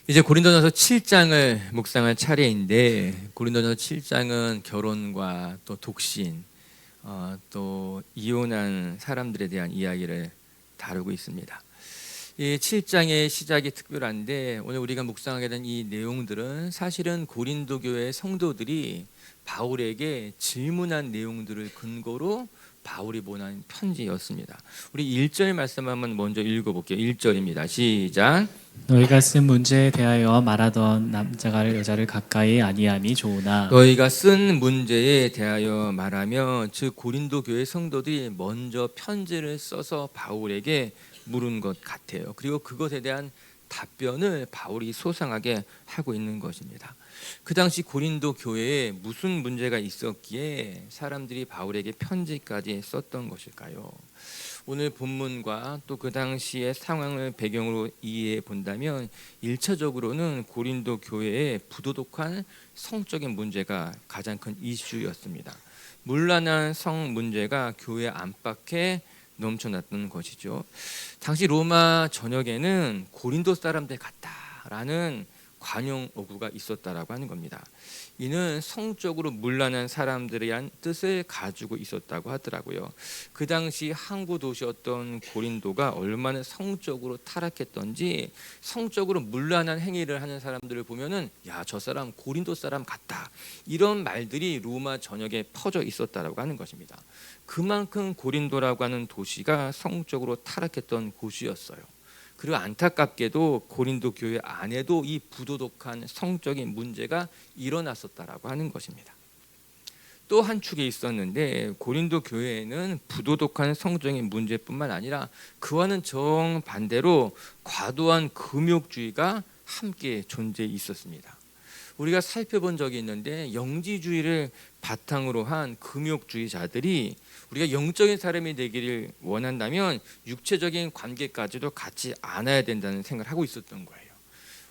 이제 고린도전서 7장을 묵상할 차례인데, 고린도전서 7장은 결혼과 또 독신, 또 이혼한 사람들에 대한 이야기를 다루고 있습니다. 이 7장의 시작이 특별한데, 오늘 우리가 묵상하게 된 이 내용들은 사실은 고린도 교회 성도들이 바울에게 질문한 내용들을 근거로 바울이 보낸 편지였습니다. 우리 1절 말씀 한번 먼저 읽어볼게요. 1절입니다. 시작. 너희가 쓴 문제에 대하여 말하던 남자가 여자를 가까이 아니함이 좋으나 너희가 쓴 문제에 대하여 말하며, 즉 고린도 교회 성도들이 먼저 편지를 써서 바울에게 물은 것 같아요. 그리고 그것에 대한 답변을 바울이 소상하게 하고 있는 것입니다. 그 당시 고린도 교회에 무슨 문제가 있었기에 사람들이 바울에게 편지까지 썼던 것일까요? 오늘 본문과 또 그 당시의 상황을 배경으로 이해해 본다면 1차적으로는 고린도 교회의 부도덕한 성적인 문제가 가장 큰 이슈였습니다. 문란한 성 문제가 교회 안팎에 넘쳐났던 것이죠. 당시 로마 전역에는 고린도 사람들 같다라는 관용 어구가 있었다라고 하는 겁니다. 이는 성적으로 문란한 사람들에 대한 뜻을 가지고 있었다고 하더라고요. 그 당시 항구 도시였던 고린도가 얼마나 성적으로 타락했던지, 성적으로 문란한 행위를 하는 사람들을 보면은 야, 저 사람 고린도 사람 같다, 이런 말들이 로마 전역에 퍼져 있었다라고 하는 것입니다. 그만큼 고린도라고 하는 도시가 성적으로 타락했던 곳이었어요. 그리고 안타깝게도 고린도 교회 안에도 이 부도덕한 성적인 문제가 일어났었다라고 하는 것입니다. 또 한 축에 있었는데, 고린도 교회에는 부도덕한 성적인 문제뿐만 아니라 그와는 정반대로 과도한 금욕주의가 함께 존재해 있었습니다. 우리가 살펴본 적이 있는데, 영지주의를 바탕으로 한 금욕주의자들이 우리가 영적인 사람이 되기를 원한다면 육체적인 관계까지도 갖지 않아야 된다는 생각을 하고 있었던 거예요.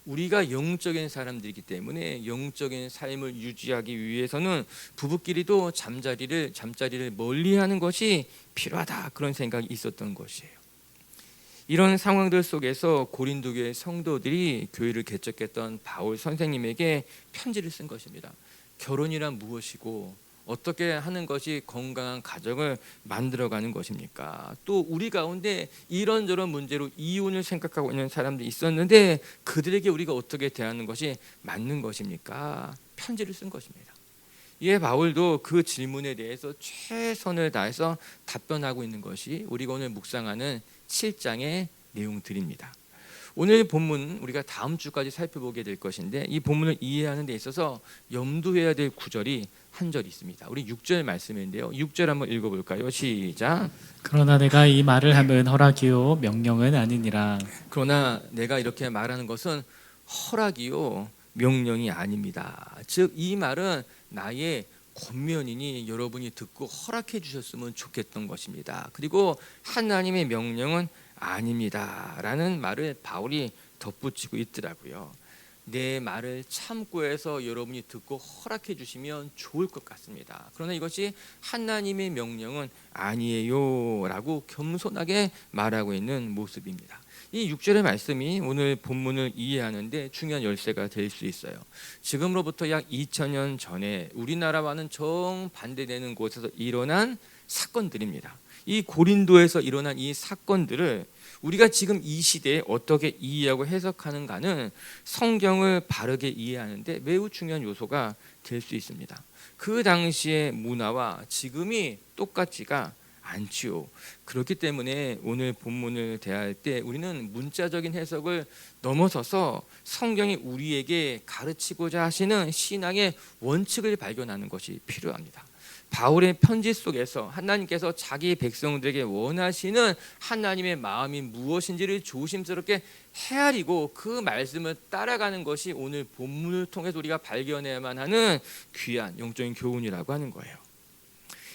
우리가 영적인 사람들이기 때문에 영적인 삶을 유지하기 위해서는 부부끼리도 잠자리를 멀리하는 것이 필요하다, 그런 생각이 있었던 것이에요. 이런 상황들 속에서 고린도 교회 성도들이 교회를 개척했던 바울 선생님에게 편지를 쓴 것입니다. 결혼이란 무엇이고 어떻게 하는 것이 건강한 가정을 만들어가는 것입니까? 또 우리 가운데 이런저런 문제로 이혼을 생각하고 있는 사람들이 있었는데 그들에게 우리가 어떻게 대하는 것이 맞는 것입니까? 편지를 쓴 것입니다. 이에 바울도 그 질문에 대해서 최선을 다해서 답변하고 있는 것이 우리가 오늘 묵상하는 7장의 내용들입니다. 오늘 본문 우리가 다음 주까지 살펴보게 될 것인데, 이 본문을 이해하는 데 있어서 염두해야 될 구절이 한 절 있습니다. 우리 6절 말씀인데요. 6절 한번 읽어볼까요? 시작. 그러나 내가 이 말을 하면 허락이요 명령은 아니니라. 그러나 내가 이렇게 말하는 것은 허락이요 명령이 아닙니다. 즉 이 말은 나의 권면이니 여러분이 듣고 허락해 주셨으면 좋겠던 것입니다. 그리고 하나님의 명령은 아닙니다 라는 말을 바울이 덧붙이고 있더라고요. 내 말을 참고 해서 여러분이 듣고 허락해 주시면 좋을 것 같습니다. 그러나 이것이 하나님의 명령은 아니에요 라고 겸손하게 말하고 있는 모습입니다. 이 6절의 말씀이 오늘 본문을 이해하는데 중요한 열쇠가 될 수 있어요. 지금으로부터 약 2000년 전에 우리나라와는 정반대되는 곳에서 일어난 사건들입니다. 이 고린도에서 일어난 이 사건들을 우리가 지금 이 시대에 어떻게 이해하고 해석하는가는 성경을 바르게 이해하는데 매우 중요한 요소가 될 수 있습니다. 그 당시의 문화와 지금이 똑같지가 않지요. 그렇기 때문에 오늘 본문을 대할 때 우리는 문자적인 해석을 넘어서서 성경이 우리에게 가르치고자 하시는 신앙의 원칙을 발견하는 것이 필요합니다. 바울의 편지 속에서 하나님께서 자기 백성들에게 원하시는 하나님의 마음이 무엇인지를 조심스럽게 헤아리고 그 말씀을 따라가는 것이 오늘 본문을 통해서 우리가 발견해야만 하는 귀한 영적인 교훈이라고 하는 거예요.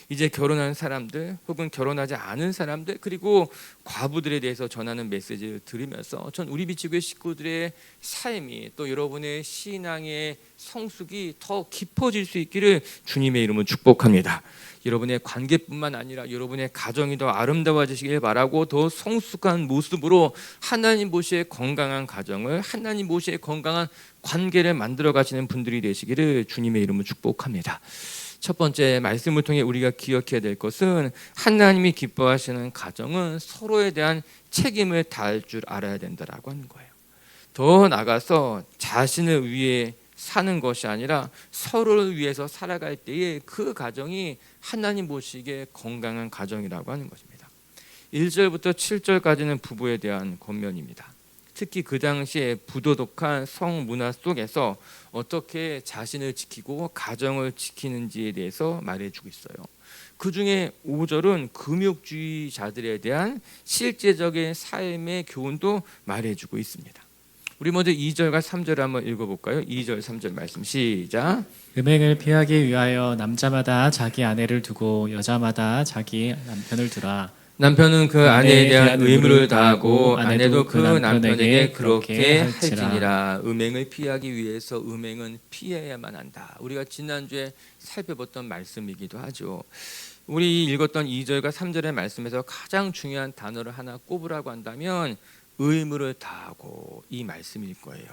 이제 결혼한 사람들 혹은 결혼하지 않은 사람들 그리고 과부들에 대해서 전하는 메시지를 들으면서 전 우리 비치교회 식구들의 삶이 또 여러분의 신앙의 성숙이 더 깊어질 수 있기를 주님의 이름으로 축복합니다. 여러분의 관계뿐만 아니라 여러분의 가정이 더 아름다워지시길 바라고 더 성숙한 모습으로 하나님 보시에 건강한 가정을 하나님 보시에 건강한 관계를 만들어 가시는 분들이 되시기를 주님의 이름으로 축복합니다. 첫 번째 말씀을 통해 우리가 기억해야 될 것은 하나님이 기뻐하시는 가정은 서로에 대한 책임을 다할 줄 알아야 된다라고 하는 거예요. 더 나아가서 자신을 위해 사는 것이 아니라 서로를 위해서 살아갈 때에 그 가정이 하나님 보시기에 건강한 가정이라고 하는 것입니다. 1절부터 7절까지는 부부에 대한 권면입니다. 특히 그 당시에 부도덕한 성문화 속에서 어떻게 자신을 지키고 가정을 지키는지에 대해서 말해주고 있어요. 그 중에 5절은 금욕주의자들에 대한 실제적인 삶의 교훈도 말해주고 있습니다. 우리 먼저 2절과 3절을 한번 읽어볼까요? 2절, 3절 말씀 시작. 음행을 피하기 위하여 남자마다 자기 아내를 두고 여자마다 자기 남편을 두라. 남편은 그 아내에 대한 의무를 다하고 아내도 그 남편에게 그렇게 할지니라. 음행을 피하기 위해서 음행은 피해야만 한다. 우리가 지난주에 살펴봤던 말씀이기도 하죠. 우리 읽었던 2절과 3절의 말씀에서 가장 중요한 단어를 하나 꼽으라고 한다면 의무를 다하고 이 말씀일 거예요.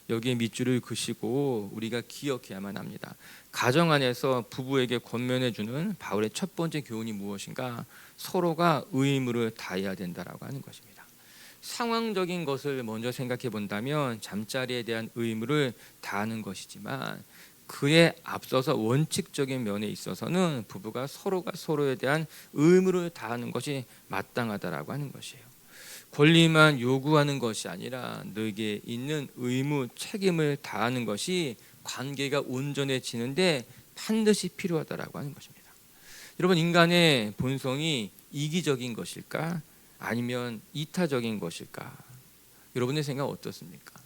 여기에 밑줄을 그시고 우리가 기억해야만 합니다. 가정 안에서 부부에게 권면해 주는 바울의 첫 번째 교훈이 무엇인가? 서로가 의무를 다해야 된다라고 하는 것입니다. 상황적인 것을 먼저 생각해 본다면 잠자리에 대한 의무를 다하는 것이지만 그에 앞서서 원칙적인 면에 있어서는 부부가 서로가 서로에 대한 의무를 다하는 것이 마땅하다라고 하는 것이에요. 권리만 요구하는 것이 아니라 너에게 있는 의무, 책임을 다하는 것이 관계가 온전해지는데 반드시 필요하다라고 하는 것입니다. 여러분, 인간의 본성이 이기적인 것일까? 아니면 이타적인 것일까? 여러분의 생각 어떻습니까?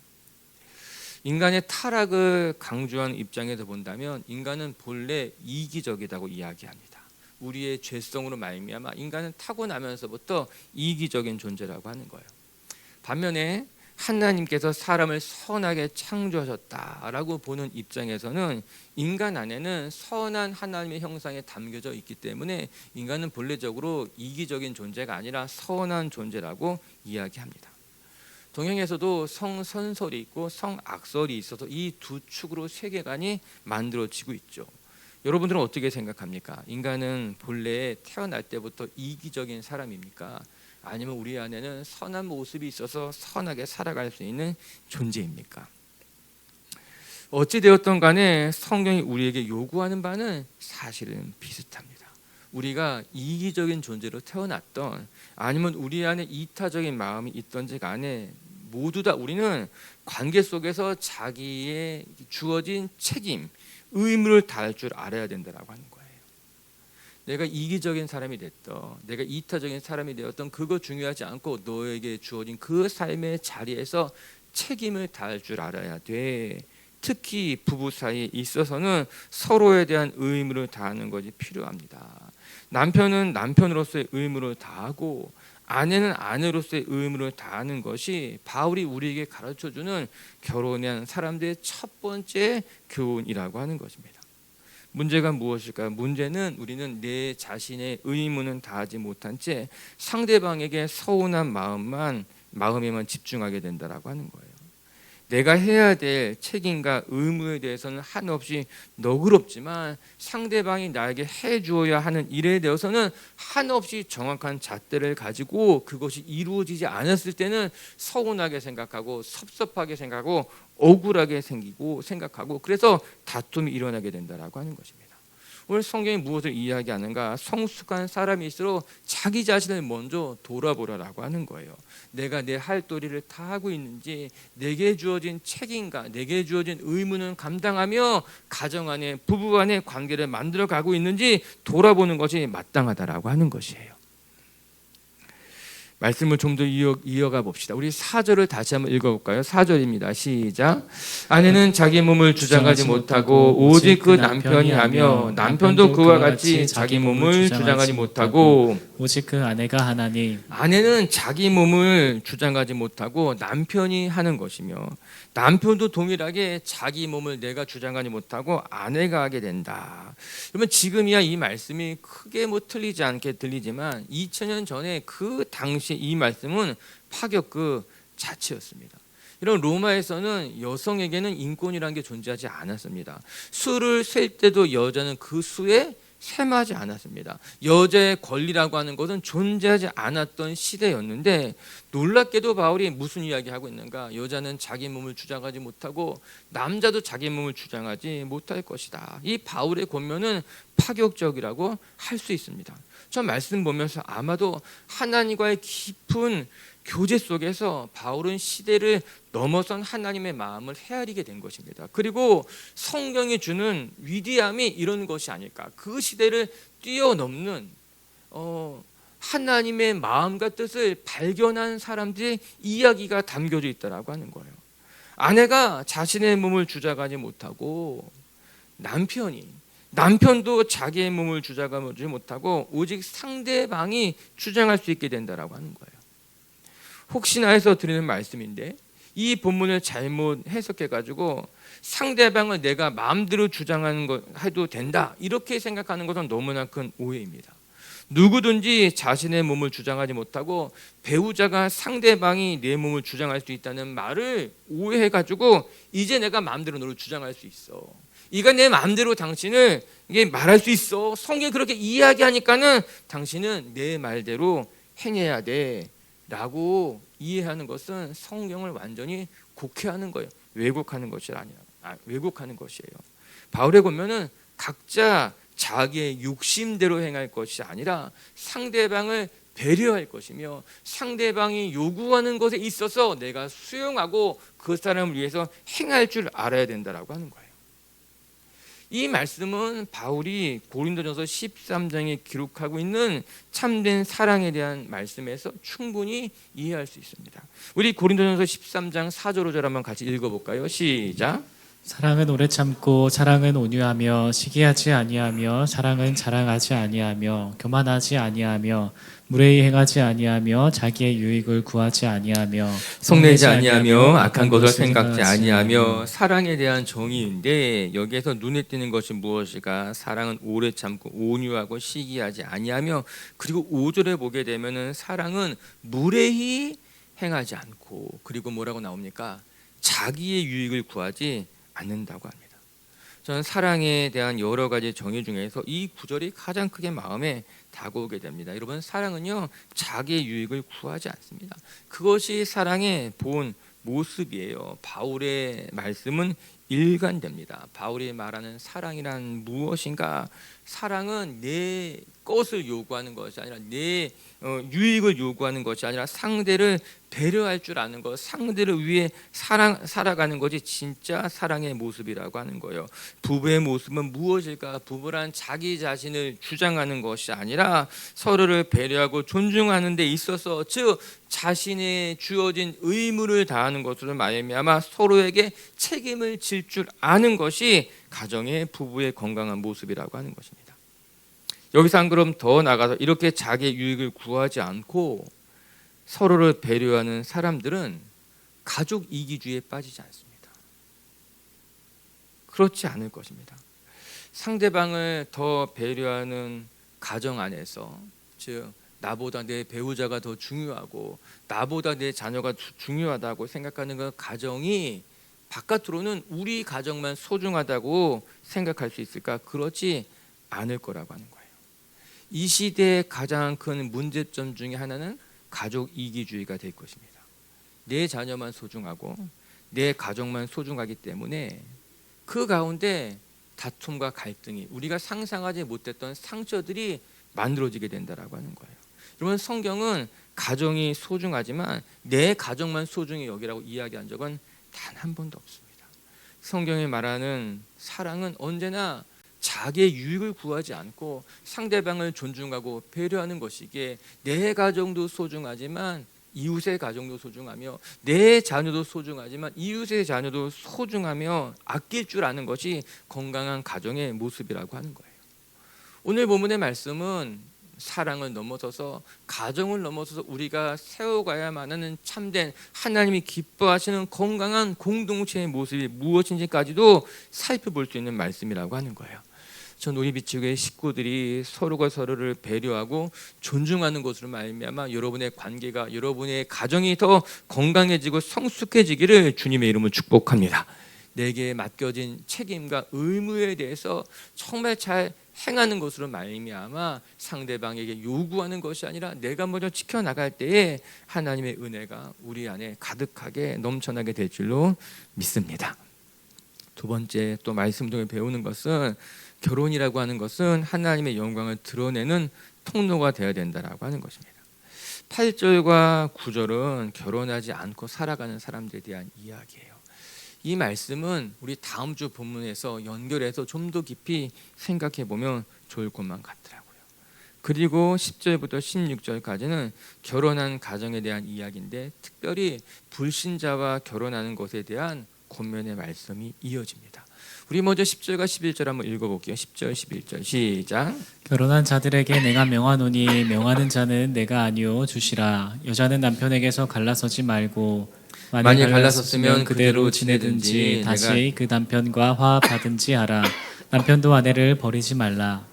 인간의 타락을 강조하는 입장에서 본다면 인간은 본래 이기적이라고 이야기합니다. 우리의 죄성으로 말미암아 인간은 타고나면서부터 이기적인 존재라고 하는 거예요. 반면에 하나님께서 사람을 선하게 창조하셨다라고 보는 입장에서는 인간 안에는 선한 하나님의 형상에 담겨져 있기 때문에 인간은 본래적으로 이기적인 존재가 아니라 선한 존재라고 이야기합니다. 동양에서도 성선설이 있고 성악설이 있어서 이 두 축으로 세계관이 만들어지고 있죠. 여러분들은 어떻게 생각합니까? 인간은 본래 태어날 때부터 이기적인 사람입니까? 아니면 우리 안에는 선한 모습이 있어서 선하게 살아갈 수 있는 존재입니까? 어찌되었던 간에 성경이 우리에게 요구하는 바는 사실은 비슷합니다. 우리가 이기적인 존재로 태어났던 아니면 우리 안에 이타적인 마음이 있던지 간에 모두 다 우리는 관계 속에서 자기의 주어진 책임, 의무를 다할 줄 알아야 된다라고 하는 거예요. 내가 이기적인 사람이 됐던, 내가 이타적인 사람이 되었던 그거 중요하지 않고 너에게 주어진 그 삶의 자리에서 책임을 다할 줄 알아야 돼. 특히 부부 사이에 있어서는 서로에 대한 의무를 다하는 것이 필요합니다. 남편은 남편으로서의 의무를 다하고 아내는 아내로서의 의무를 다하는 것이 바울이 우리에게 가르쳐주는 결혼에 한 사람들의 첫 번째 교훈이라고 하는 것입니다. 문제가 무엇일까요? 문제는 우리는 내 자신의 의무는 다하지 못한 채 상대방에게 서운한 마음에만 집중하게 된다라고 하는 거예요. 내가 해야 될 책임과 의무에 대해서는 한없이 너그럽지만 상대방이 나에게 해주어야 하는 일에 대해서는 한없이 정확한 잣대를 가지고 그것이 이루어지지 않았을 때는 서운하게 생각하고 섭섭하게 생각하고 억울하게 생각하고 그래서 다툼이 일어나게 된다라고 하는 것입니다. 오늘 성경이 무엇을 이야기하는가? 성숙한 사람일수록 자기 자신을 먼저 돌아보라라고 하는 거예요. 내가 내 할 도리를 다 하고 있는지, 내게 주어진 책임과 내게 주어진 의무는 감당하며 가정 안에 부부 안에 관계를 만들어 가고 있는지 돌아보는 것이 마땅하다라고 하는 것이에요. 말씀을 좀 더 이어가 봅시다. 우리 4절을 다시 한번 읽어볼까요? 4절입니다. 시작. 아내는 자기 몸을 주장하지 못하고 오직 그 남편이 하며 남편도 그와 같이 자기 몸을 주장하지 못하고 오직 그 아내가 하나니 아내는 자기 몸을 주장하지 못하고 남편이 하는 것이며 남편도 동일하게 자기 몸을 내가 주장하지 못하고 아내가 하게 된다. 그러면 지금이야 이 말씀이 크게 뭐 틀리지 않게 들리지만 2000년 전에 그 당시 이 말씀은 파격 그 자체였습니다. 이런 로마에서는 여성에게는 인권이라는 게 존재하지 않았습니다. 수를 셀 때도 여자는 그 수에 셈하지 않았습니다. 여자의 권리라고 하는 것은 존재하지 않았던 시대였는데 놀랍게도 바울이 무슨 이야기하고 있는가? 여자는 자기 몸을 주장하지 못하고 남자도 자기 몸을 주장하지 못할 것이다. 이 바울의 권면은 파격적이라고 할 수 있습니다. 저 말씀 보면서 아마도 하나님과의 깊은 교제 속에서 바울은 시대를 넘어선 하나님의 마음을 헤아리게 된 것입니다. 그리고 성경이 주는 위대함이 이런 것이 아닐까. 그 시대를 뛰어넘는 하나님의 마음과 뜻을 발견한 사람들의 이야기가 담겨져 있다라고 하는 거예요. 아내가 자신의 몸을 주장하지 못하고 남편도 자기의 몸을 주장하지 못하고 오직 상대방이 주장할 수 있게 된다라고 하는 거예요. 혹시나 해서 드리는 말씀인데 이 본문을 잘못 해석해가지고 상대방을 내가 마음대로 주장하는 것 해도 된다 이렇게 생각하는 것은 너무나 큰 오해입니다. 누구든지 자신의 몸을 주장하지 못하고 배우자가 상대방이 내 몸을 주장할 수 있다는 말을 오해해가지고 이제 내가 마음대로 너를 주장할 수 있어. 이가 내 마음대로 당신을 이게 말할 수 있어. 성경이 그렇게 이야기하니까는 당신은 내 말대로 행해야 돼. 라고 이해하는 것은 성경을 완전히 곡해하는 거예요. 왜곡하는 것이 아니라 왜곡하는 것이에요. 바울의 권면은 각자 자기의 욕심대로 행할 것이 아니라 상대방을 배려할 것이며 상대방이 요구하는 것에 있어서 내가 수용하고 그 사람을 위해서 행할 줄 알아야 된다라고 하는 거예요. 이 말씀은 바울이 고린도전서 13장에 기록하고 있는 참된 사랑에 대한 말씀에서 충분히 이해할 수 있습니다. 우리 고린도전서 13장 4절 5절 한번 같이 읽어볼까요? 시작. 사랑은 오래 참고 사랑은 온유하며 시기하지 아니하며 사랑은 자랑하지 아니하며 교만하지 아니하며 무례히 행하지 아니하며 자기의 유익을 구하지 아니하며 속내지 아니하며 악한 것을 생각지 아니하며 사랑에 대한 정의인데 여기에서 눈에 띄는 것이 무엇일까? 사랑은 오래 참고 온유하고 시기하지 아니하며 그리고 5절에 보게 되면은 사랑은 무례히 행하지 않고 그리고 뭐라고 나옵니까? 자기의 유익을 구하지 않는다고 합니다. 저는 사랑에 대한 여러 가지 정의 중에서 이 구절이 가장 크게 마음에 다가오게 됩니다. 여러분, 사랑은요 자기의 유익을 구하지 않습니다. 그것이 사랑의 본 모습이에요. 바울의 말씀은 일관됩니다. 바울이 말하는 사랑이란 무엇인가? 사랑은 내 것을 요구하는 것이 아니라 내 유익을 요구하는 것이 아니라 상대를 배려할 줄 아는 것, 상대를 위해 살아가는 것이 진짜 사랑의 모습이라고 하는 거예요. 부부의 모습은 무엇일까? 부부란 자기 자신을 주장하는 것이 아니라 서로를 배려하고 존중하는 데 있어서 즉 자신의 주어진 의무를 다하는 것으로 말미암아 서로에게 책임을 질 줄 아는 것이 가정의 부부의 건강한 모습이라고 하는 것입니다. 여기서 한 걸음 더 나가서 이렇게 자기의 유익을 구하지 않고 서로를 배려하는 사람들은 가족 이기주의에 빠지지 않습니다. 그렇지 않을 것입니다. 상대방을 더 배려하는 가정 안에서 즉 나보다 내 배우자가 더 중요하고 나보다 내 자녀가 중요하다고 생각하는 그 가정이 바깥으로는 우리 가정만 소중하다고 생각할 수 있을까? 그렇지 않을 거라고 하는 거예요. 이 시대의 가장 큰 문제점 중에 하나는 가족 이기주의가 될 것입니다. 내 자녀만 소중하고 내 가족만 소중하기 때문에 그 가운데 다툼과 갈등이 우리가 상상하지 못했던 상처들이 만들어지게 된다라고 하는 거예요. 여러분, 성경은 가정이 소중하지만 내 가족만 소중히 여기라고 이야기한 적은 단 한 번도 없습니다. 성경이 말하는 사랑은 언제나 자기의 유익을 구하지 않고 상대방을 존중하고 배려하는 것이기에 내 가정도 소중하지만 이웃의 가정도 소중하며 내 자녀도 소중하지만 이웃의 자녀도 소중하며 아낄 줄 아는 것이 건강한 가정의 모습이라고 하는 거예요. 오늘 본문의 말씀은 사랑을 넘어서서 가정을 넘어서서 우리가 세워가야만 하는 참된 하나님이 기뻐하시는 건강한 공동체의 모습이 무엇인지까지도 살펴볼 수 있는 말씀이라고 하는 거예요. 전 우리 비치교회 식구들이 서로가 서로를 배려하고 존중하는 것으로 말미암아 여러분의 관계가, 여러분의 가정이 더 건강해지고 성숙해지기를 주님의 이름으로 축복합니다. 내게 맡겨진 책임과 의무에 대해서 정말 잘 행하는 것으로 말미암아 상대방에게 요구하는 것이 아니라 내가 먼저 지켜나갈 때에 하나님의 은혜가 우리 안에 가득하게 넘쳐나게 될 줄로 믿습니다. 두 번째 또 말씀 중에 배우는 것은 결혼이라고 하는 것은 하나님의 영광을 드러내는 통로가 되어야 된다라고 하는 것입니다. 8절과 9절은 결혼하지 않고 살아가는 사람들에 대한 이야기예요. 이 말씀은 우리 다음 주 본문에서 연결해서 좀 더 깊이 생각해 보면 좋을 것만 같더라고요. 그리고 10절부터 16절까지는 결혼한 가정에 대한 이야기인데 특별히 불신자와 결혼하는 것에 대한 권면의 말씀이 이어집니다. 우리 먼저 10절과 11절 한번 읽어볼게요. 10절 11절 시작. 결혼한 자들에게 내가 명하노니 명하는 자는 내가 아니요 주시라. 여자는 남편에게서 갈라서지 말고 만일 갈라섰으면 그대로 지내든지 다시 그 남편과 화합하든지 하라. 남편도 아내를 버리지 말라.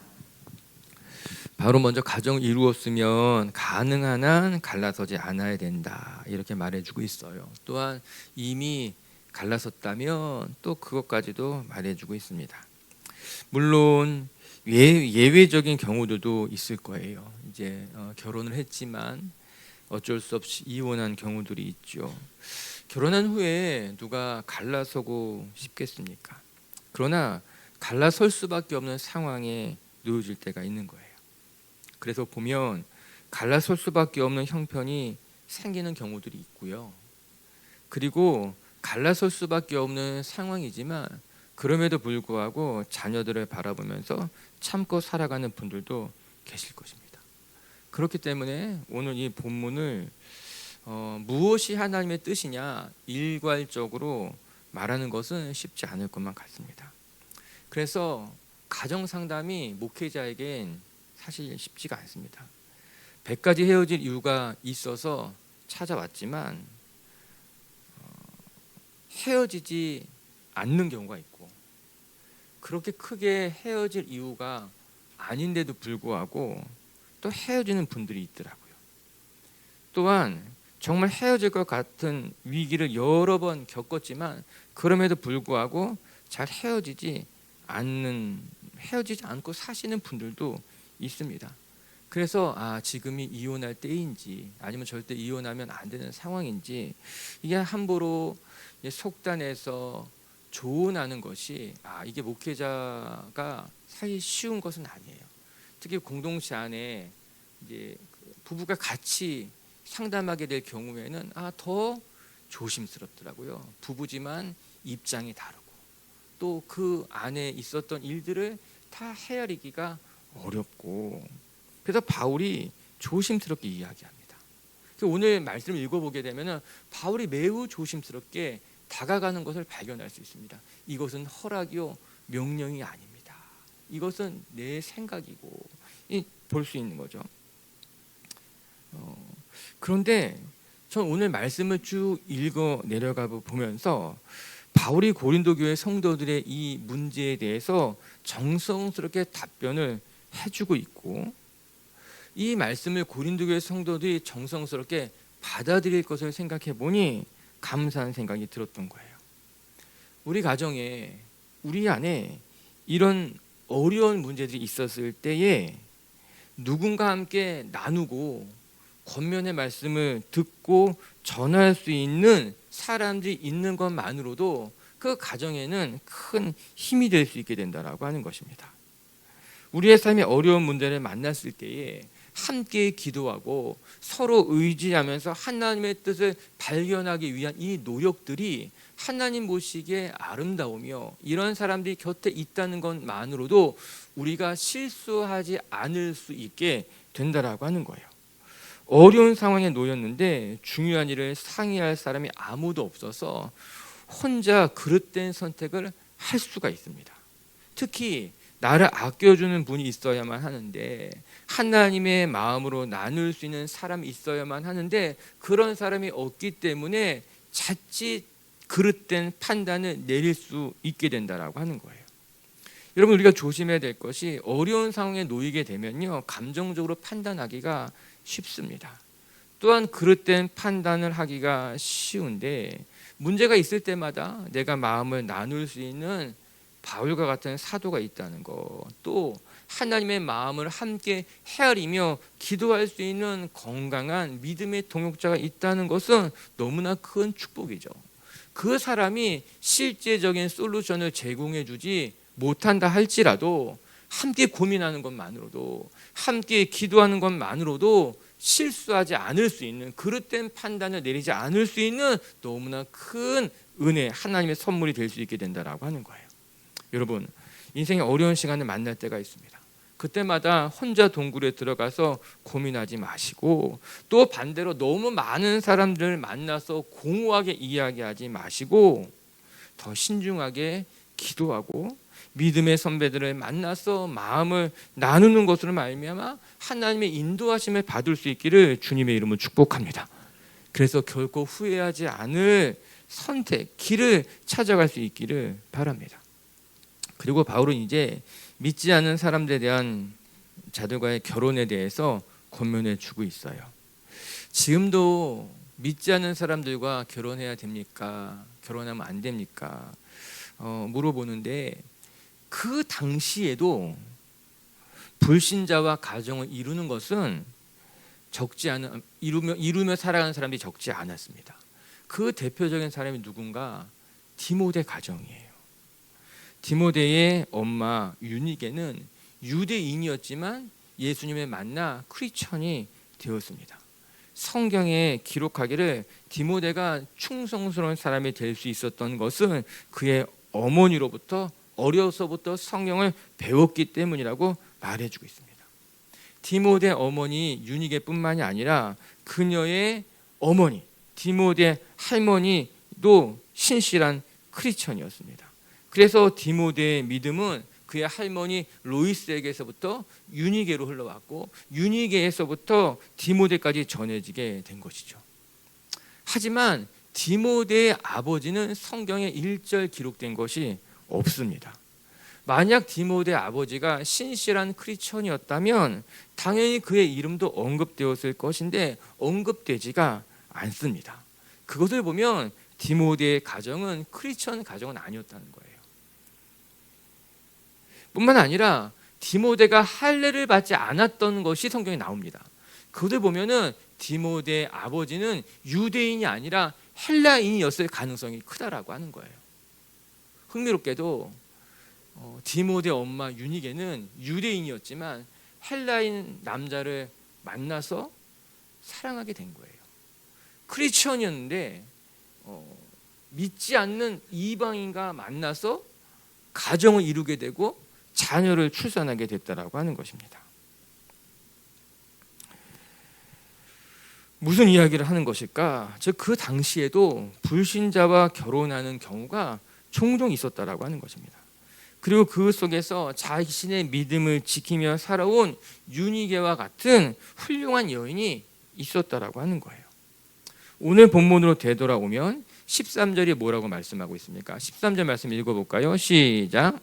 바로 먼저 가정을 이루었으면 가능한 한 갈라서지 않아야 된다 이렇게 말해주고 있어요. 또한 이미 갈라섰다면 또 그것까지도 말해주고 있습니다. 물론 예외적인 경우들도 있을 거예요. 이제 결혼을 했지만 어쩔 수 없이 이혼한 경우들이 있죠. 결혼한 후에 누가 갈라서고 싶겠습니까? 그러나 갈라설 수밖에 없는 상황에 놓여질 때가 있는 거예요. 그래서 보면 갈라설 수밖에 없는 형편이 생기는 경우들이 있고요. 그리고 갈라설 수밖에 없는 상황이지만 그럼에도 불구하고 자녀들을 바라보면서 참고 살아가는 분들도 계실 것입니다. 그렇기 때문에 오늘 이 본문을 무엇이 하나님의 뜻이냐 일괄적으로 말하는 것은 쉽지 않을 것만 같습니다. 그래서 가정상담이 목회자에겐 사실 쉽지가 않습니다. 100가지 헤어질 이유가 있어서 찾아왔지만 헤어지지 않는 경우가 있고 그렇게 크게 헤어질 이유가 아닌데도 불구하고 또 헤어지는 분들이 있더라고요. 또한 정말 헤어질 것 같은 위기를 여러 번 겪었지만 그럼에도 불구하고 잘 헤어지지 않고 사시는 분들도 있습니다. 그래서 지금이 이혼할 때인지 아니면 절대 이혼하면 안 되는 상황인지 이게 함부로 속단해서 조언하는 것이 이게 목회자가 사실 쉬운 것은 아니에요. 특히 공동체 안에 이제 부부가 같이 상담하게 될 경우에는 더 조심스럽더라고요. 부부지만 입장이 다르고 또 그 안에 있었던 일들을 다 헤아리기가 어렵고 그래서 바울이 조심스럽게 이야기합니다. 오늘 말씀을 읽어보게 되면 바울이 매우 조심스럽게 다가가는 것을 발견할 수 있습니다. 이것은 허락이요 명령이 아닙니다. 이것은 내 생각이고 볼 수 있는 거죠. 그런데 전 오늘 말씀을 쭉 읽어 내려가 보면서 바울이 고린도 교회 성도들의 이 문제에 대해서 정성스럽게 답변을 해주고 있고 이 말씀을 고린도 교회 성도들이 정성스럽게 받아들일 것을 생각해 보니 감사한 생각이 들었던 거예요. 우리 가정에 우리 안에 이런 어려운 문제들이 있었을 때에 누군가 함께 나누고 권면의 말씀을 듣고 전할 수 있는 사람들이 있는 것만으로도 그 가정에는 큰 힘이 될 수 있게 된다라고 하는 것입니다. 우리의 삶의 어려운 문제를 만났을 때에 함께 기도하고 서로 의지하면서 하나님의 뜻을 발견하기 위한 이 노력들이 하나님 보시기에 아름다우며, 이런 사람들이 곁에 있다는 것만으로도 우리가 실수하지 않을 수 있게 된다라고 하는 거예요. 어려운 상황에 놓였는데 중요한 일을 상의할 사람이 아무도 없어서 혼자 그릇된 선택을 할 수가 있습니다. 특히 나를 아껴주는 분이 있어야만 하는데, 하나님의 마음으로 나눌 수 있는 사람이 있어야만 하는데, 그런 사람이 없기 때문에 자칫 그릇된 판단을 내릴 수 있게 된다라고 하는 거예요. 여러분, 우리가 조심해야 될 것이, 어려운 상황에 놓이게 되면요, 감정적으로 판단하기가 쉽습니다. 또한 그릇된 판단을 하기가 쉬운데, 문제가 있을 때마다 내가 마음을 나눌 수 있는 바울과 같은 사도가 있다는 것, 또 하나님의 마음을 함께 헤아리며 기도할 수 있는 건강한 믿음의 동역자가 있다는 것은 너무나 큰 축복이죠. 그 사람이 실제적인 솔루션을 제공해 주지 못한다 할지라도, 함께 고민하는 것만으로도, 함께 기도하는 것만으로도 실수하지 않을 수 있는, 그릇된 판단을 내리지 않을 수 있는 너무나 큰 은혜, 하나님의 선물이 될 수 있게 된다라고 하는 거예요. 여러분, 인생의 어려운 시간을 만날 때가 있습니다. 그때마다 혼자 동굴에 들어가서 고민하지 마시고, 또 반대로 너무 많은 사람들을 만나서 공허하게 이야기하지 마시고, 더 신중하게 기도하고 믿음의 선배들을 만나서 마음을 나누는 것으로 말미암아 하나님의 인도하심을 받을 수 있기를 주님의 이름으로 축복합니다. 그래서 결코 후회하지 않을 선택, 길을 찾아갈 수 있기를 바랍니다. 그리고 바울은 이제 믿지 않는 사람들에 대한 자들과의 결혼에 대해서 권면해 주고 있어요. 지금도 믿지 않는 사람들과 결혼해야 됩니까? 결혼하면 안 됩니까? 물어보는데, 그 당시에도 불신자와 가정을 이루는 것은 이루며 살아가는 사람들이 적지 않았습니다. 그 대표적인 사람이 누군가? 디모데 가정이에요. 디모데의 엄마 유니게는 유대인이었지만 예수님을 만나 크리스천이 되었습니다. 성경에 기록하기를 디모데가 충성스러운 사람이 될 수 있었던 것은 그의 어머니로부터 어려서부터 성경을 배웠기 때문이라고 말해주고 있습니다. 디모데 어머니 유니게뿐만이 아니라 그녀의 어머니 디모데 할머니도 신실한 크리스천이었습니다. 그래서 디모데의 믿음은 그의 할머니 로이스에게서부터 유니게로 흘러왔고, 유니게에서부터 디모데까지 전해지게 된 것이죠. 하지만 디모데의 아버지는 성경에 1절 기록된 것이 없습니다. 만약 디모데 아버지가 신실한 크리스천이었다면 당연히 그의 이름도 언급되었을 것인데 언급되지가 않습니다. 그것을 보면 디모데의 가정은 크리스천 가정은 아니었다는 거예요. 뿐만 아니라 디모데가 할례를 받지 않았던 것이 성경에 나옵니다. 그것을 보면은 디모데의 아버지는 유대인이 아니라 헬라인이었을 가능성이 크다라고 하는 거예요. 흥미롭게도 디모데 엄마 유니게는 유대인이었지만 헬라인 남자를 만나서 사랑하게 된 거예요. 크리스천이었는데 믿지 않는 이방인과 만나서 가정을 이루게 되고 자녀를 출산하게 됐다라고 하는 것입니다. 무슨 이야기를 하는 것일까? 즉 그 당시에도 불신자와 결혼하는 경우가 종종 있었다라고 하는 것입니다. 그리고 그 속에서 자신의 믿음을 지키며 살아온 유니게와 같은 훌륭한 여인이 있었다라고 하는 거예요. 오늘 본문으로 되돌아오면 13절이 뭐라고 말씀하고 있습니까? 13절 말씀 읽어볼까요? 시작.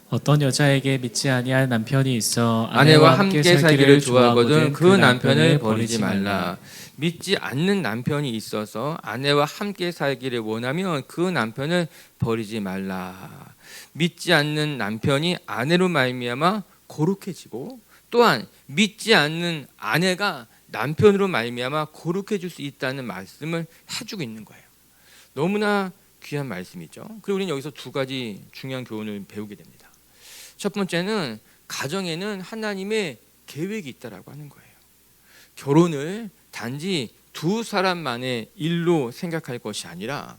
어떤 여자에게 믿지 아니할 남편이 있어 아내와 함께 살기를 좋아하거든 그 남편을 버리지 말라. 믿지 않는 남편이 있어서 아내와 함께 살기를 원하면 그 남편을 버리지 말라. 믿지 않는 남편이 아내로 말미암아 거룩해지고, 또한 믿지 않는 아내가 남편으로 말미암아 거룩해질 수 있다는 말씀을 해주고 있는 거예요. 너무나 귀한 말씀이죠. 그리고 우리는 여기서 두 가지 중요한 교훈을 배우게 됩니다. 첫 번째는 가정에는 하나님의 계획이 있다라고 하는 거예요. 결혼을 단지 두 사람만의 일로 생각할 것이 아니라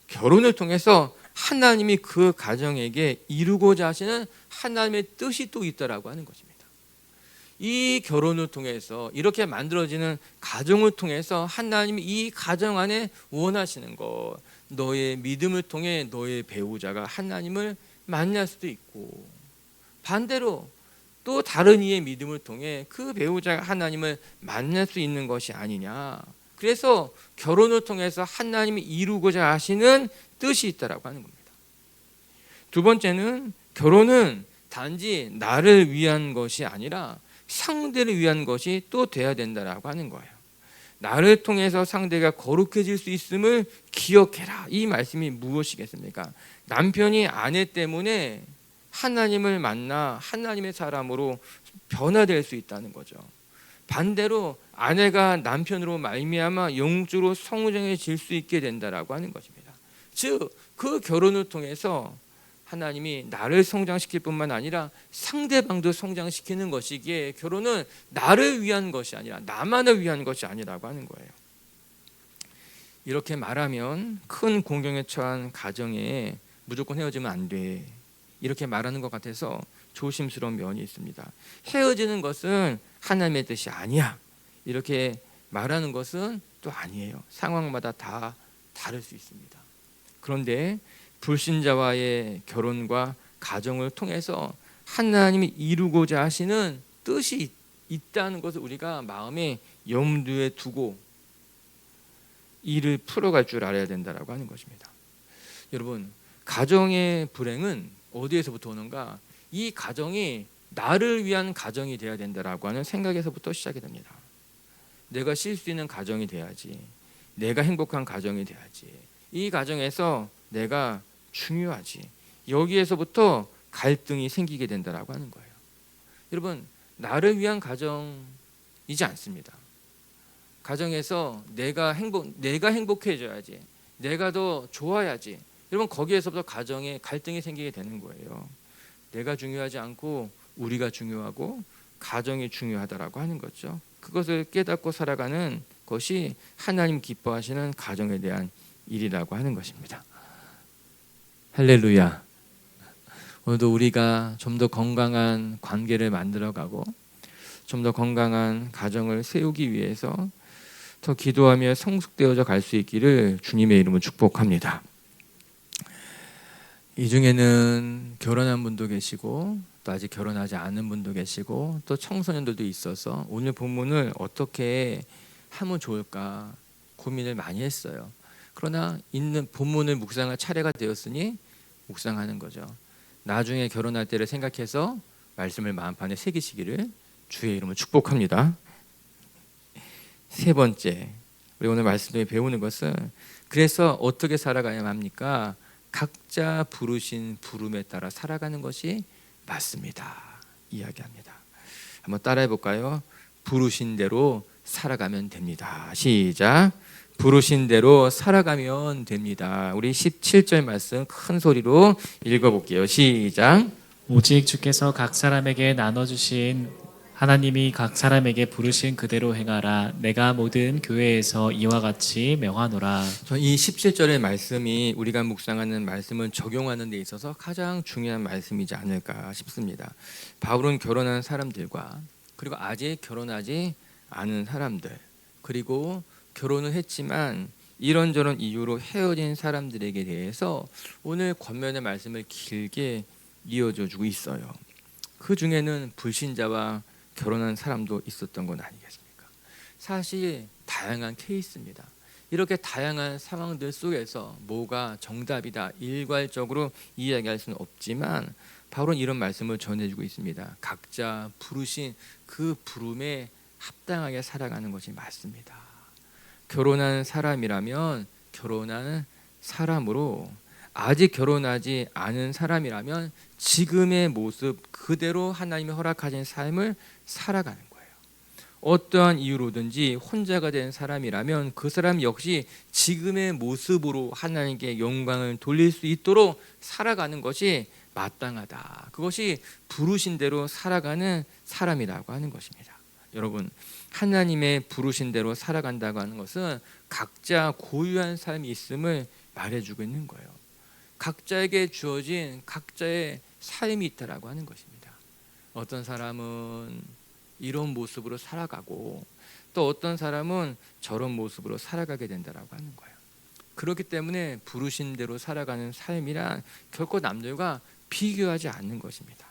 결혼을 통해서 하나님이 그 가정에게 이루고자 하시는 하나님의 뜻이 또 있다라고 하는 것입니다. 이 결혼을 통해서 이렇게 만들어지는 가정을 통해서 하나님이 이 가정 안에 원하시는 것, 너의 믿음을 통해 너의 배우자가 하나님을 만날 수도 있고, 반대로 또 다른 이의 믿음을 통해 그 배우자가 하나님을 만날 수 있는 것이 아니냐. 그래서 결혼을 통해서 하나님이 이루고자 하시는 뜻이 있다라고 하는 겁니다. 두 번째는 결혼은 단지 나를 위한 것이 아니라 상대를 위한 것이 또 돼야 된다라고 하는 거예요. 나를 통해서 상대가 거룩해질 수 있음을 기억해라. 이 말씀이 무엇이겠습니까? 남편이 아내 때문에 하나님을 만나 하나님의 사람으로 변화될 수 있다는 거죠. 반대로 아내가 남편으로 말미암아 영적으로 성장해질 수 있게 된다라고 하는 것입니다. 즉, 그 결혼을 통해서 하나님이 나를 성장시킬 뿐만 아니라 상대방도 성장시키는 것이기에 결혼은 나를 위한 것이 아니라 나만을 위한 것이 아니라고 하는 거예요. 이렇게 말하면 큰 공경에 처한 가정에 무조건 헤어지면 안 돼, 이렇게 말하는 것 같아서 조심스러운 면이 있습니다. 헤어지는 것은 하나님의 뜻이 아니야, 이렇게 말하는 것은 또 아니에요. 상황마다 다 다를 수 있습니다. 그런데 불신자와의 결혼과 가정을 통해서 하나님이 이루고자 하시는 뜻이 있다는 것을 우리가 마음에 염두에 두고 일을 풀어갈 줄 알아야 된다라고 하는 것입니다. 여러분, 가정의 불행은 어디에서부터 오는가? 이 가정이 나를 위한 가정이 돼야 된다라고 하는 생각에서부터 시작이 됩니다. 내가 쉴 수 있는 가정이 돼야지, 내가 행복한 가정이 돼야지, 이 가정에서 내가 중요하지, 여기에서부터 갈등이 생기게 된다라고 하는 거예요. 여러분, 나를 위한 가정이지 않습니다. 가정에서 내가 행복해져야지, 내가 더 좋아야지, 여러분, 거기에서부터 가정에 갈등이 생기게 되는 거예요. 내가 중요하지 않고 우리가 중요하고 가정이 중요하다라고 하는 거죠. 그것을 깨닫고 살아가는 것이 하나님 기뻐하시는 가정에 대한 일이라고 하는 것입니다. 할렐루야. 오늘도 우리가 좀 더 건강한 관계를 만들어가고 좀 더 건강한 가정을 세우기 위해서 더 기도하며 성숙되어져 갈 수 있기를 주님의 이름으로 축복합니다. 이 중에는 결혼한 분도 계시고 또 아직 결혼하지 않은 분도 계시고 또 청소년들도 있어서 오늘 본문을 어떻게 하면 좋을까 고민을 많이 했어요. 그러나 있는 본문을 묵상할 차례가 되었으니 묵상하는 거죠. 나중에 결혼할 때를 생각해서 말씀을 마음판에 새기시기를 주의 이름으로 축복합니다. 세 번째, 우리 오늘 말씀 중에 배우는 것은 그래서 어떻게 살아가야 합니까? 각자 부르신 부름에 따라 살아가는 것이 맞습니다. 이야기합니다. 한번 따라해 볼까요? 부르신 대로 살아가면 됩니다. 시작. 부르신 대로 살아가면 됩니다. 우리 17절 말씀 큰 소리로 읽어볼게요. 시작. 오직 주께서 각 사람에게 나눠주신 하나님이 각 사람에게 부르신 그대로 행하라. 내가 모든 교회에서 이와 같이 명하노라. 이 17절의 말씀이 우리가 묵상하는 말씀을 적용하는 데 있어서 가장 중요한 말씀이지 않을까 싶습니다. 바울은 결혼한 사람들과 그리고 아직 결혼하지 않은 사람들, 그리고 결혼을 했지만 이런저런 이유로 헤어진 사람들에게 대해서 오늘 권면의 말씀을 길게 이어져 주고 있어요. 그 중에는 불신자와 결혼한 사람도 있었던 건 아니겠습니까? 사실 다양한 케이스입니다. 이렇게 다양한 상황들 속에서 뭐가 정답이다 일괄적으로 이야기할 수는 없지만 바울은 이런 말씀을 전해주고 있습니다. 각자 부르신 그 부름에 합당하게 살아가는 것이 맞습니다. 결혼한 사람이라면 결혼한 사람으로, 아직 결혼하지 않은 사람이라면 지금의 모습 그대로 하나님이 허락하신 삶을 살아가는 거예요. 어떠한 이유로든지 혼자가 된 사람이라면 그 사람 역시 지금의 모습으로 하나님께 영광을 돌릴 수 있도록 살아가는 것이 마땅하다. 그것이 부르신 대로 살아가는 사람이라고 하는 것입니다. 여러분, 하나님의 부르신 대로 살아간다고 하는 것은 각자 고유한 삶이 있음을 말해주고 있는 거예요. 각자에게 주어진 각자의 삶이 있다라고 하는 것입니다. 어떤 사람은 이런 모습으로 살아가고 또 어떤 사람은 저런 모습으로 살아가게 된다라고 하는 거예요. 그렇기 때문에 부르신 대로 살아가는 삶이란 결코 남들과 비교하지 않는 것입니다.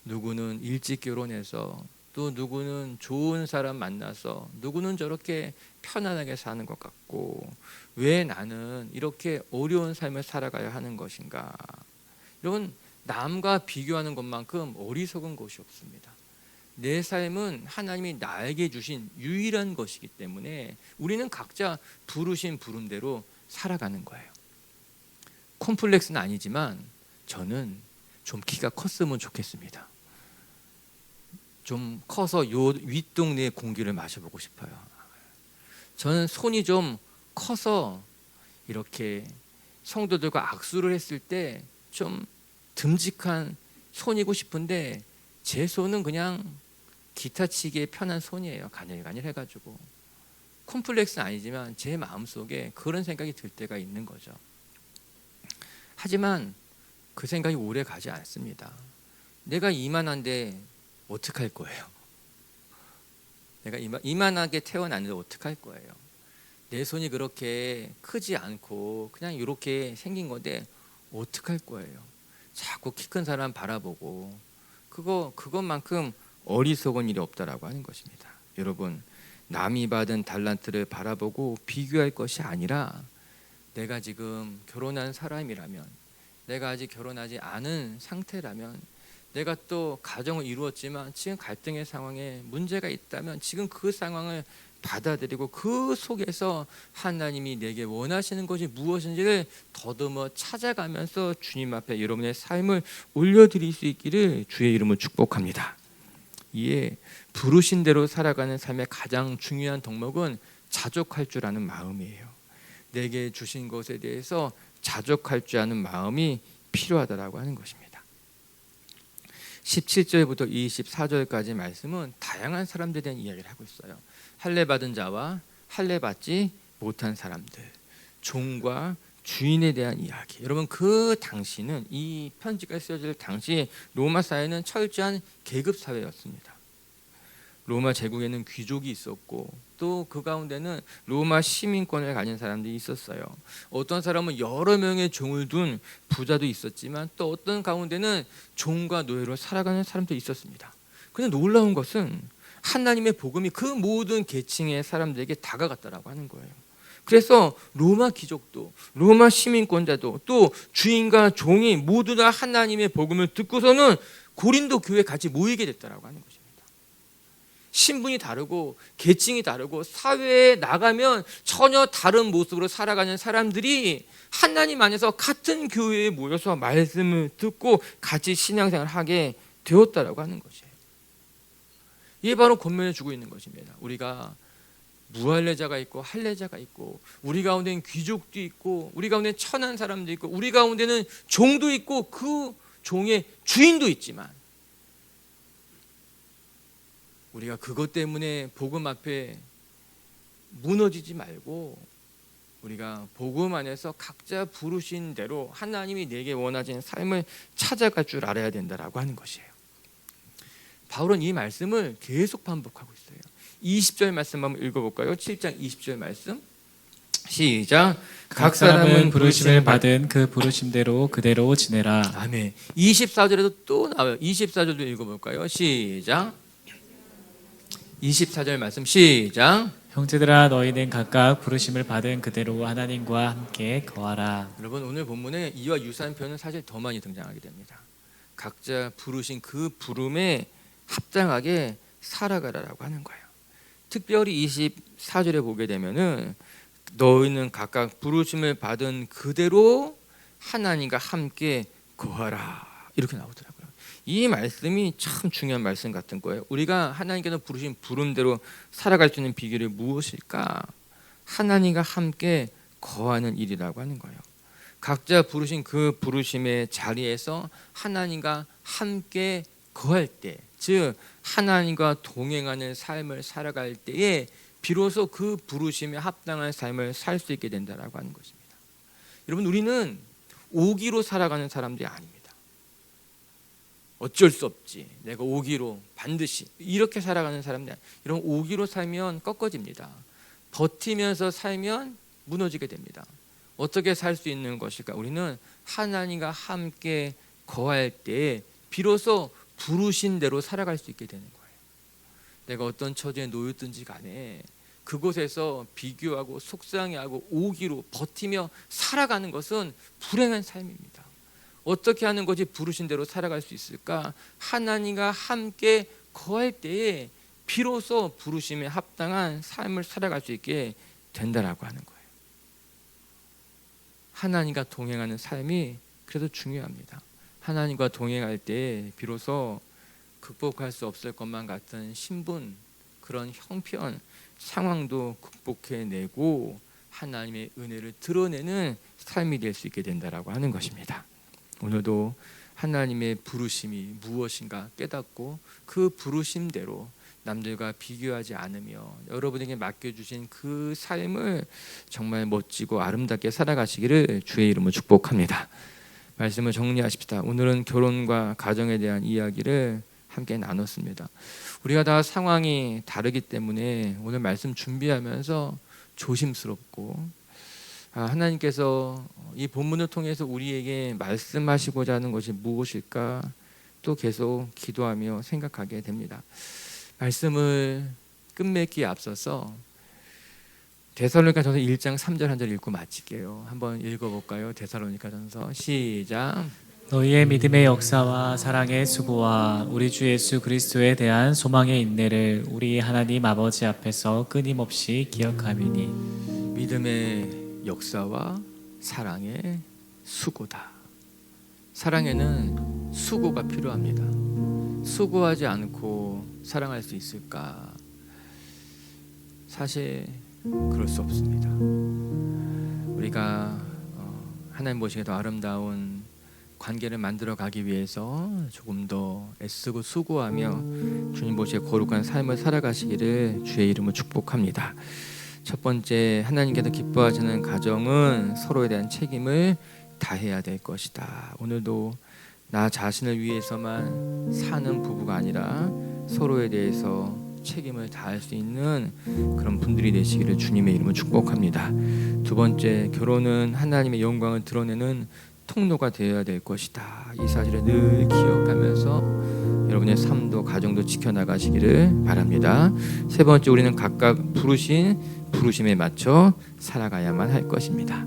누구는 일찍 결혼해서 또 누구는 좋은 사람 만나서 누구는 저렇게 편안하게 사는 것 같고 왜 나는 이렇게 어려운 삶을 살아가야 하는 것인가. 여러분, 남과 비교하는 것만큼 어리석은 것이 없습니다. 내 삶은 하나님이 나에게 주신 유일한 것이기 때문에 우리는 각자 부르신 부름대로 살아가는 거예요. 콤플렉스는 아니지만 저는 좀 키가 컸으면 좋겠습니다. 좀 커서 요 윗동네의 공기를 마셔보고 싶어요. 저는 손이 좀 커서 이렇게 성도들과 악수를 했을 때 좀 듬직한 손이고 싶은데 제 손은 그냥 기타 치기에 편한 손이에요. 가늘가늘 해가지고. 콤플렉스는 아니지만 제 마음속에 그런 생각이 들 때가 있는 거죠. 하지만 그 생각이 오래 가지 않습니다. 내가 이만한데 어떡할 거예요? 내가 이만하게 태어났는데 어떡할 거예요? 내 손이 그렇게 크지 않고 그냥 이렇게 생긴 건데 어떡할 거예요? 자꾸 키 큰 사람 바라보고 그것만큼 어리석은 일이 없다라고 하는 것입니다. 여러분, 남이 받은 달란트를 바라보고 비교할 것이 아니라 내가 지금 결혼한 사람이라면, 내가 아직 결혼하지 않은 상태라면, 내가 또 가정을 이루었지만 지금 갈등의 상황에 문제가 있다면 지금 그 상황을 받아들이고 그 속에서 하나님이 내게 원하시는 것이 무엇인지를 더듬어 찾아가면서 주님 앞에 여러분의 삶을 올려드릴 수 있기를 주의 이름으로 축복합니다. 이에 부르신 대로 살아가는 삶의 가장 중요한 덕목은 자족할 줄 아는 마음이에요. 내게 주신 것에 대해서 자족할 줄 아는 마음이 필요하다라고 하는 것입니다. 17절부터 24절까지 말씀은 다양한 사람들에 대한 이야기를 하고 있어요. 할례 받은 자와 할례 받지 못한 사람들, 종과 주인에 대한 이야기. 여러분, 그 당시는, 이 편지가 쓰여질 당시 로마 사회는 철저한 계급 사회였습니다. 로마 제국에는 귀족이 있었고 또 그 가운데는 로마 시민권을 가진 사람들이 있었어요. 어떤 사람은 여러 명의 종을 둔 부자도 있었지만 또 어떤 가운데는 종과 노예로 살아가는 사람도 있었습니다. 그런데 놀라운 것은 하나님의 복음이 그 모든 계층의 사람들에게 다가갔다라고 하는 거예요. 그래서 로마 귀족도 로마 시민권자도 또 주인과 종이 모두 다 하나님의 복음을 듣고서는 고린도 교회에 같이 모이게 됐다라고 하는 것입니다. 신분이 다르고 계층이 다르고 사회에 나가면 전혀 다른 모습으로 살아가는 사람들이 하나님 안에서 같은 교회에 모여서 말씀을 듣고 같이 신앙생활을 하게 되었다라고 하는 것이에요. 이게 바로 권면을 주고 있는 것입니다. 우리가 무할례자가 있고 할례자가 있고 우리 가운데는 귀족도 있고 우리 가운데는 천한 사람도 있고 우리 가운데는 종도 있고 그 종의 주인도 있지만 우리가 그것 때문에 복음 앞에 무너지지 말고 우리가 복음 안에서 각자 부르신 대로 하나님이 내게 원하시는 삶을 찾아갈 줄 알아야 된다라고 하는 것이에요. 바울은 이 말씀을 계속 반복하고 있어요. 20절 말씀 한번 읽어볼까요? 7장 20절 말씀 시작. 각 사람은 부르심을 받은 그 부르심대로 그대로 지내라. 아멘. 24절에도 또 나와요. 24절도 읽어볼까요? 시작. 24절 말씀 시작. 형제들아, 너희는 각각 부르심을 받은 그대로 하나님과 함께 거하라. 여러분, 오늘 본문에 이와 유사한 표현은 사실 더 많이 등장하게 됩니다. 각자 부르신 그 부름에 합당하게 살아가라라고 하는 거예요. 특별히 24절에 보게 되면은 너희는 각각 부르심을 받은 그대로 하나님과 함께 거하라 이렇게 나오더라고요. 이 말씀이 참 중요한 말씀 같은 거예요. 우리가 하나님께서 부르신 부름대로 살아갈 수 있는 비결이 무엇일까? 하나님과 함께 거하는 일이라고 하는 거예요. 각자 부르신 그 부르심의 자리에서 하나님과 함께 거할 때 즉 하나님과 동행하는 삶을 살아갈 때에 비로소 그 부르심에 합당한 삶을 살 수 있게 된다라고 하는 것입니다. 여러분, 우리는 오기로 살아가는 사람들이 아닙니다. 어쩔 수 없지, 내가 오기로 반드시 이렇게 살아가는 사람들이 아닙니다. 여러분, 오기로 살면 꺾어집니다. 버티면서 살면 무너지게 됩니다. 어떻게 살 수 있는 것일까? 우리는 하나님과 함께 거할 때 비로소 부르신 대로 살아갈 수 있게 되는 거예요. 내가 어떤 처지에 놓였든지 간에 그곳에서 비교하고 속상해하고 오기로 버티며 살아가는 것은 불행한 삶입니다. 어떻게 하는 것이 부르신 대로 살아갈 수 있을까? 하나님과 함께 거할 때에 비로소 부르심에 합당한 삶을 살아갈 수 있게 된다라고 하는 거예요. 하나님과 동행하는 삶이 그래도 중요합니다. 하나님과 동행할 때 비로소 극복할 수 없을 것만 같은 신분, 그런 형편, 상황도 극복해내고 하나님의 은혜를 드러내는 삶이 될 수 있게 된다라고 하는 것입니다. 오늘도 하나님의 부르심이 무엇인가 깨닫고 그 부르심대로 남들과 비교하지 않으며 여러분에게 맡겨주신 그 삶을 정말 멋지고 아름답게 살아가시기를 주의 이름으로 축복합니다. 말씀을 정리하십시다. 오늘은 결혼과 가정에 대한 이야기를 함께 나눴습니다. 우리가 다 상황이 다르기 때문에 오늘 말씀 준비하면서 조심스럽고 하나님께서 이 본문을 통해서 우리에게 말씀하시고자 하는 것이 무엇일까 또 계속 기도하며 생각하게 됩니다. 말씀을 끝맺기에 앞서서 데살로니가전서 1장 3절 한 절 읽고 마칠게요. 한번 읽어볼까요? 데살로니가전서 시작. 너희의 믿음의 역사와 사랑의 수고와 우리 주 예수 그리스도에 대한 소망의 인내를 우리 하나님 아버지 앞에서 끊임없이 기억하미니. 믿음의 역사와 사랑의 수고다. 사랑에는 수고가 필요합니다. 수고하지 않고 사랑할 수 있을까? 사실 그럴 수 없습니다. 우리가 하나님 보시기에 더 아름다운 관계를 만들어 가기 위해서 조금 더 애쓰고 수고하며 주님 보시기에 거룩한 삶을 살아가시기를 주의 이름으로 축복합니다. 첫 번째, 하나님께서 기뻐하시는 가정은 서로에 대한 책임을 다해야 될 것이다. 오늘도 나 자신을 위해서만 사는 부부가 아니라 서로에 대해서 책임을 다할 수 있는 그런 분들이 되시기를 주님의 이름으로 축복합니다. 두 번째, 결혼은 하나님의 영광을 드러내는 통로가 되어야 될 것이다. 이 사실을 늘 기억하면서 여러분의 삶도 가정도 지켜나가시기를 바랍니다. 세 번째, 우리는 각각 부르심에 맞춰 살아가야만 할 것입니다.